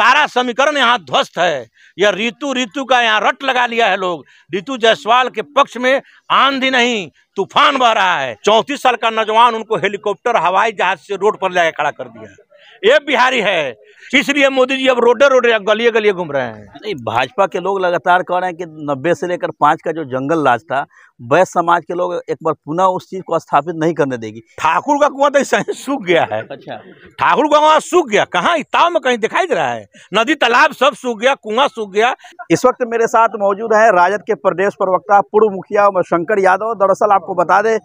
सारा समीकरण यहाँ ध्वस्त है। यह ऋतु का यहाँ रट लगा लिया है लोग। ऋतु जायसवाल के पक्ष में आंधी नहीं तूफान बह रहा है। 34 साल का नौजवान उनको हेलीकॉप्टर हवाई जहाज से रोड पर ले खड़ा कर दिया। ये बिहारी है, इसलिए मोदी जी अब रोडे गलिए गलिए घूम रहे हैं। नहीं, भाजपा के लोग लगातार कह रहे हैं कि 90 से लेकर 5 का जो जंगल राज था, वैश्य समाज के लोग एक बार पुनः उस चीज को स्थापित नहीं करने देगी। ठाकुर का कुआं तो सही सूख गया है। अच्छा, ठाकुर का कुआं सूख गया, कहाँ ताव में कहीं दिखाई दे रहा है? नदी तालाब सब सूख गया, कुआं सूख गया। इस वक्त मेरे साथ मौजूद है राजद के प्रदेश प्रवक्ता पूर्व मुखिया शंकर यादव। दरअसल आपको बता दें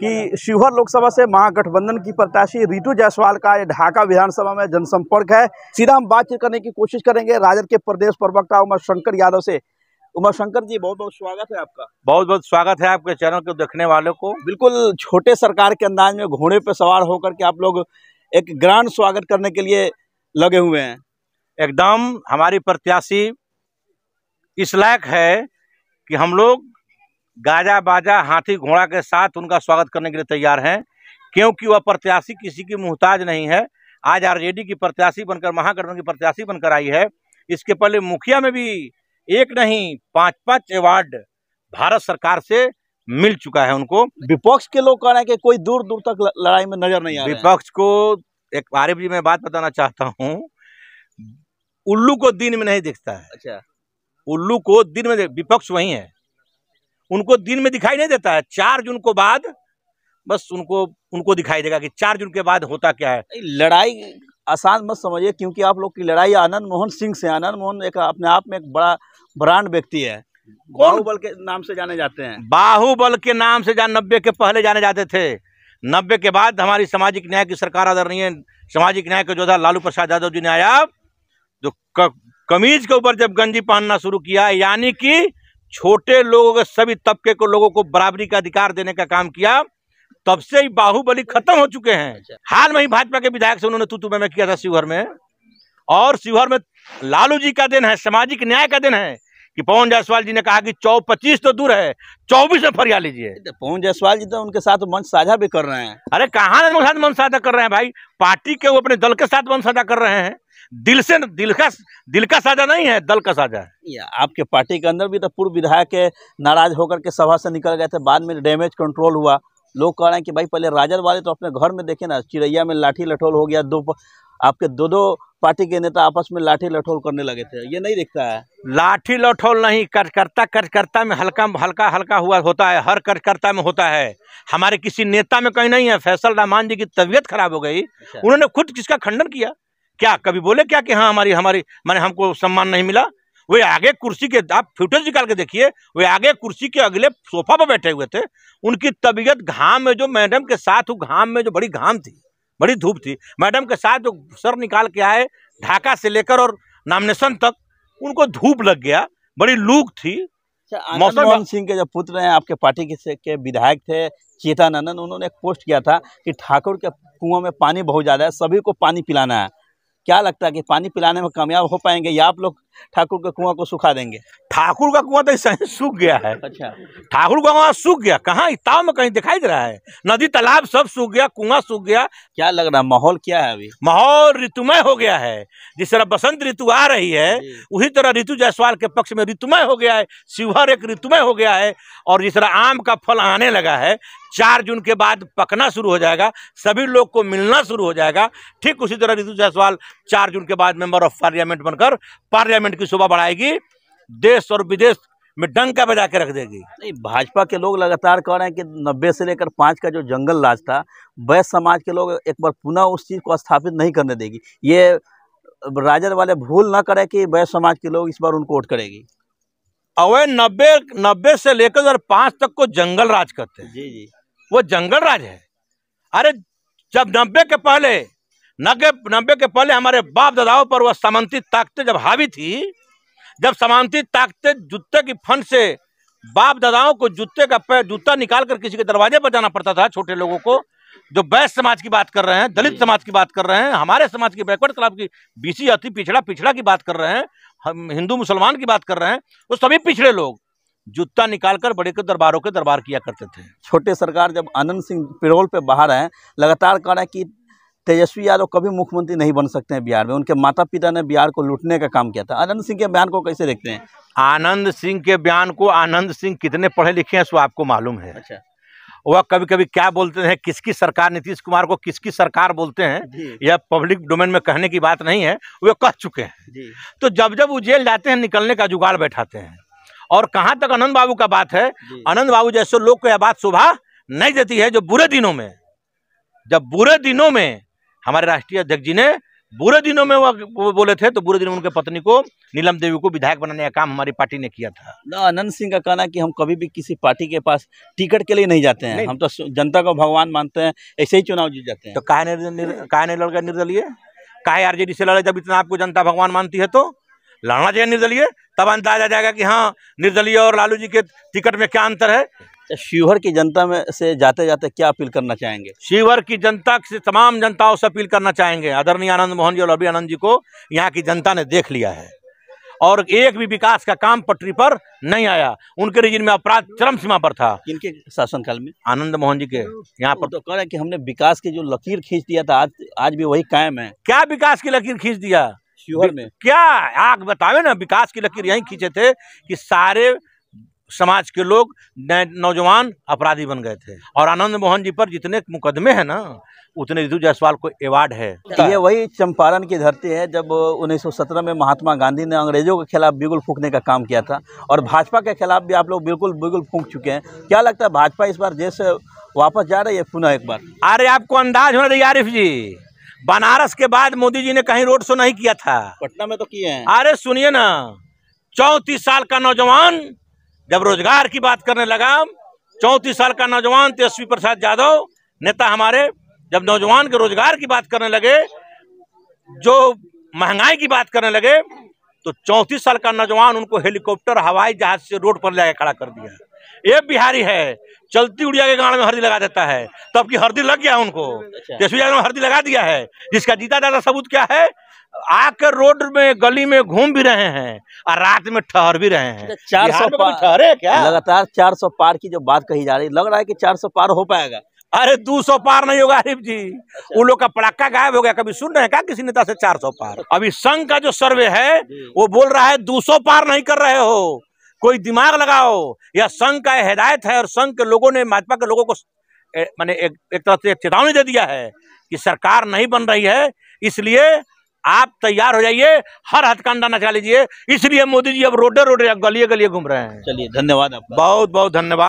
कि शिवहर लोकसभा से महागठबंधन की प्रत्याशी ऋतु जायसवाल का ढाका विधानसभा में जनसंपर्क है। सीधा हम बातचीत करने की कोशिश करेंगे राजद के प्रदेश प्रवक्ता उमाशंकर यादव से। उमाशंकर जी, बहुत बहुत स्वागत है आपका। बहुत बहुत स्वागत है आपके चैनल को देखने वालों को। बिल्कुल छोटे सरकार के अंदाज में घोड़े पे सवार होकर के आप लोग एक ग्रांड स्वागत करने के लिए लगे हुए हैं। एकदम हमारी प्रत्याशी इस लायक है कि हम लोग गाजा बाजा हाथी घोड़ा के साथ उनका स्वागत करने के लिए तैयार हैं, क्योंकि वह प्रत्याशी किसी की मुहताज नहीं है। आज आरजेडी की प्रत्याशी बनकर, महागठबंधन की प्रत्याशी बनकर आई है। इसके पहले मुखिया में भी एक नहीं 5-5 अवार्ड भारत सरकार से मिल चुका है उनको। विपक्ष के लोग कह रहे हैं कि कोई दूर दूर तक लड़ाई में नजर नहीं आ रहा है। विपक्ष को एक आरिफ जी मैं बात बताना चाहता हूँ, उल्लू को दिन में नहीं दिखता है। अच्छा, उल्लू को दिन में, विपक्ष वही है, उनको दिन में दिखाई नहीं देता है। 4 जून को बाद बस उनको दिखाई देगा कि 4 जून के बाद होता क्या है। लड़ाई आसान मत समझिए, क्योंकि आप लोग की लड़ाई आनंद मोहन सिंह से। आनंद मोहन एक अपने आप में एक बड़ा ब्रांड व्यक्ति है, बाहुबल के नाम से जाने जाते हैं। बाहुबल के नाम से 90 के पहले जाने जाते थे। 90 के बाद हमारी सामाजिक न्याय की सरकार आदरणीय सामाजिक न्याय के योद्धा लालू प्रसाद यादव जी ने आया, जो कमीज के ऊपर जब गंजी पहनना शुरू किया, यानी कि छोटे लोगों के सभी तबके को लोगों को बराबरी का अधिकार देने का काम किया, तब से ही बाहुबली खत्म हो चुके हैं। हाल में ही भाजपा के विधायक से उन्होंने तू मैं किया था शिवहर में, और शिवहर में लालू जी का दिन है, सामाजिक न्याय का दिन है कि पवन जायसवाल जी ने कहा कि 25 तो दूर है, 24 में फरिया लीजिए। पवन जायसवाल जी तो उनके साथ मंच साझा भी कर रहे हैं। अरे कहाँ मंच साझा कर रहे हैं भाई? पार्टी के वो अपने दल के साथ मंच साझा कर रहे हैं। दिल का साझा नहीं है, दल का साझा है। आपके पार्टी के अंदर भी तो पूर्व विधायक के नाराज होकर के सभा से निकल गए थे, बाद में डैमेज कंट्रोल हुआ। लोग कह रहे हैं कि भाई पहले राजद वाले तो अपने घर में देखे ना, चिड़ैया में लाठी लठोल हो गया, आपके दो पार्टी के नेता आपस में लाठी लठोल करने लगे थे। ये नहीं दिखता है? लाठी लठोल नहीं, कार्यकर्ता में हल्का हुआ होता है, हर कार्यकर्ता में होता है। हमारे किसी नेता में कहीं नहीं है। फैसल रहमान जी की तबीयत खराब हो गई, उन्होंने खुद किसका खंडन किया? क्या कभी बोले क्या कि हाँ हमारी माने हमको सम्मान नहीं मिला? वे आगे कुर्सी के, आप फुटेज निकाल के देखिए, वे आगे कुर्सी के अगले सोफा पर बैठे हुए थे। उनकी तबीयत घाम में, जो मैडम के साथ घाम में, जो बड़ी घाम थी, बड़ी धूप थी, मैडम के साथ जो सर निकाल के आए ढाका से लेकर और नामिनेशन तक, उनको धूप लग गया, बड़ी लूक थी। आनंद मोहन सिंह के जो पुत्र हैं, आपके पार्टी के विधायक थे चेतनानंद, उन्होंने एक पोस्ट किया था कि ठाकुर के कुआं में पानी बहुत ज्यादा है, सभी को पानी पिलाना है। क्या लगता है कि पानी पिलाने में कामयाब हो पाएंगे, या आप लोग ठाकुर के कुआं को सुखा देंगे? ठाकुर का कुआं तो सही सूख गया है। अच्छा, ठाकुर का कुआं सूख गया, कहाँ ताव में कहीं दिखाई दे रहा है? नदी तालाब सब सूख गया, कुआं सूख गया। क्या लग रहा है, माहौल क्या है अभी? माहौल ऋतुमय हो गया है। जिस तरह बसंत ऋतु आ रही है, उसी तरह ऋतु जायसवाल के पक्ष में ऋतुमय हो गया है। शिवहर एक ऋतुमय हो गया है। और जिस तरह आम का फल आने लगा है, 4 जून के बाद पकना शुरू हो जाएगा, सभी लोग को मिलना शुरू हो जाएगा, ठीक उसी तरह ऋतु जायसवाल 4 जून के बाद मेंबर ऑफ पार्लियामेंट बनकर पार्लियामेंट की शोभा बढ़ाएगी, देश और विदेश में डंका बजा के रख देगी। नहीं, भाजपा के लोग लगातार कह रहे हैं कि 90 से लेकर 5 का जो जंगल राज था, वैश्य समाज के लोग एक बार पुनः उस चीज को स्थापित नहीं करने देगी। ये राजद वाले भूल ना करें कि वैश्य समाज के लोग इस बार उनको वोट करेगी। अवे 90 से लेकर 2005 तक को जंगल राज करते हैं। जी, वो जंगल राज है। अरे जब 90 के पहले हमारे बाप दादाओं पर वह सामंती ताकतें जब हावी थी, जब सामंती ताकतें जूते की फन से बाप दादाओं को जूता निकाल कर किसी के दरवाजे पर जाना पड़ता था, छोटे लोगों को, जो वैश्य समाज की बात कर रहे हैं, दलित समाज की बात कर रहे हैं, हमारे समाज की बैकवर्ड क्लास की, बीसी अति पिछड़ा की बात कर रहे हैं, हम हिंदू मुसलमान की बात कर रहे हैं, वो सभी पिछड़े लोग जूता निकालकर बड़े के दरबारों के दरबार किया करते थे। छोटे सरकार जब आनंद सिंह पेरोल पे बाहर हैं, लगातार कह रहे हैं कि तेजस्वी यादव कभी मुख्यमंत्री नहीं बन सकते हैं बिहार में। उनके माता पिता ने बिहार को लूटने का काम किया था। आनंद सिंह के बयान को कैसे देखते हैं? आनंद सिंह के बयान को, आनंद सिंह कितने पढ़े लिखे हैं सो आपको मालूम है। अच्छा, वह कभी कभी क्या बोलते हैं, किसकी सरकार, नीतीश कुमार को किसकी सरकार बोलते हैं, यह पब्लिक डोमेन में कहने की बात नहीं है, वे कह चुके हैं जी। तो जब जब वो जेल जाते हैं निकलने का जुगाड़ बैठाते हैं। और कहाँ तक आनंद बाबू का बात है, आनंद बाबू जैसे लोग को यह बात शोभा नहीं देती है जो बुरे दिनों में, जब बुरे दिनों में हमारे राष्ट्रीय अध्यक्ष जी ने बुरे दिनों में वो बोले थे, तो बुरे दिनों में उनके पत्नी को, नीलम देवी को विधायक बनाने का काम हमारी पार्टी ने किया था। आनंद सिंह का कहना है कि हम कभी भी किसी पार्टी के पास टिकट के लिए नहीं जाते हैं, हम तो जनता को भगवान मानते हैं, ऐसे ही चुनाव जीत जाते हैं। तो काहे नहीं लड़ गए निर्दलीय? काहे आरजेडी से लड़े जब इतना आपको जनता भगवान मानती है? तो लड़ना चाहिए निर्दलीय, तब अंदाजा आ जाएगा कि हाँ निर्दलीय और लालू जी के टिकट में क्या अंतर है। शिवहर की जनता में से जाते जाते क्या अपील करना चाहेंगे? शिवहर की जनता से, तमाम जनताओं से अपील करना चाहेंगे, आदरणीय आनंद मोहन जी और अभी आनंद जी को यहाँ की जनता ने देख लिया है और एक भी विकास का काम पटरी पर नहीं आया। उनके रीजन में अपराध चरम सीमा पर था। किनके शासनकाल में? आनंद मोहन जी के। यहाँ पर तो कह रहे हैं कि हमने विकास की जो लकीर खींच दिया था, आज भी वही कायम है। क्या विकास की लकीर खींच दिया शिवहर में? क्या आग बतावे ना, विकास की लकीर यही खींचे थे कि सारे समाज के लोग, नौजवान अपराधी बन गए थे। और आनंद मोहन जी पर जितने मुकदमे हैं ना, उतने रितु जायसवाल को अवार्ड है। ये वही चंपारण की धरती है जब 1917 में महात्मा गांधी ने अंग्रेजों के खिलाफ बिगुल फूंकने का काम किया था, और भाजपा के खिलाफ भी आप लोग बिगुल फूंक चुके हैं। क्या लगता है भाजपा इस बार देश से वापस जा रही है पुनः एक बार? अरे आपको अंदाज होना चाहिए आरिफ जी, बनारस के बाद मोदी जी ने कहीं रोड शो नहीं किया था। पटना में तो किए हैं। अरे सुनिए ना, 34 साल का नौजवान जब रोजगार की बात करने लगा, 34 साल का नौजवान तेजस्वी प्रसाद यादव नेता हमारे, जब नौजवान के रोजगार की बात करने लगे, जो महंगाई की बात करने लगे, तो 34 साल का नौजवान उनको हेलीकॉप्टर, हवाई जहाज से रोड पर ले खड़ा कर दिया। ये बिहारी है, चलती उड़िया के गाड़ में हल्दी लगा देता है, तो अब की हल्दी लग गया उनको। तेजस्वी यादव ने हल्दी लगा दिया है, जिसका जीता दादा सबूत क्या है, आकर रोड में गली में घूम भी रहे हैं और रात में ठहर भी रहे हैं। 400 ठहरे क्या? लगातार 400 पार की जो बात कही जा रही, लग रहा है कि 400 पार हो पाएगा। अरे 200 पार नहीं होगा आरिफ जी। उन लोग का पड़ाका गायब हो गया। कभी सुन रहे हैं क्या किसी नेता से 400 पार? अभी संघ का जो सर्वे है वो बोल रहा है 200 पार नहीं कर रहे हो, कोई दिमाग लगाओ। यह संघ का हिदायत है और संघ के लोगों ने, भाजपा के लोगों को माने एक तरह से चेतावनी दे दिया है कि सरकार नहीं बन रही है, इसलिए आप तैयार हो जाइए, हर हथकंडा नचा लीजिए। इसलिए मोदी जी अब रोडे रोडे, गलिए गलिए घूम रहे हैं। चलिए, धन्यवाद आपका। बहुत बहुत धन्यवाद।